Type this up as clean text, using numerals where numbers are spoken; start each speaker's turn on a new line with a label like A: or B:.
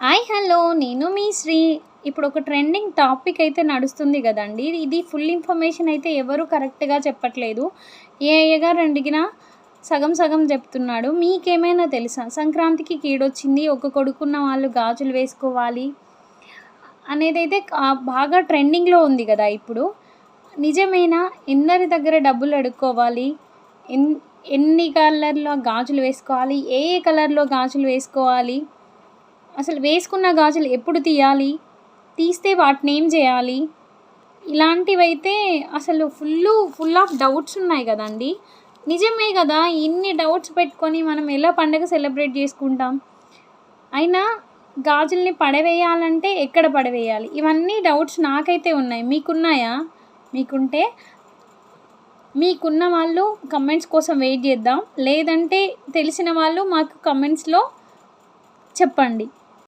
A: Hi hello నేను మీ శ్రీ. ఇప్పుడు ఒక ట్రెండింగ్ టాపిక్ అయితే నడుస్తుంది కదండి. ఇది ఫుల్ ఇన్ఫర్మేషన్ అయితే ఎవరు కరెక్ట్గా చెప్పట్లేదు. ఏఐ గారు అడిగినా సగం సగం చెప్తున్నాడు. మీకేమైనా తెలుసా? సంక్రాంతికి కీడొచ్చింది, ఒక కొడుకున్న వాళ్ళు గాజులు వేసుకోవాలి అనేదైతే బాగా ట్రెండింగ్లో ఉంది కదా ఇప్పుడు. నిజమేనా? ఎందరి దగ్గర డబ్బులు అడుక్కోవాలి, ఎన్ ఎన్ని కలర్లో గాజులు వేసుకోవాలి, ఏ ఏ కలర్లో గాజులు వేసుకోవాలి, అసలు వేసుకున్న గాజులు ఎప్పుడు తీయాలి, తీస్తే వాటిని ఏం చేయాలి, ఇలాంటివైతే అసలు ఫుల్ ఆఫ్ డౌట్స్ ఉన్నాయి కదండి. నిజమే కదా, ఇన్ని డౌట్స్ పెట్టుకొని మనం ఎలా పండగ సెలబ్రేట్ చేసుకుంటాం? అయినా గాజుల్ని పడవేయాలంటే ఎక్కడ పడవేయాలి, ఇవన్నీ డౌట్స్ నాకైతే ఉన్నాయి. మీకున్నాయా? మీకుంటే మీకున్న వాళ్ళు కమెంట్స్ కోసం వెయిట్ చేద్దాం, లేదంటే తెలిసిన వాళ్ళు మాకు కమెంట్స్లో చెప్పండి.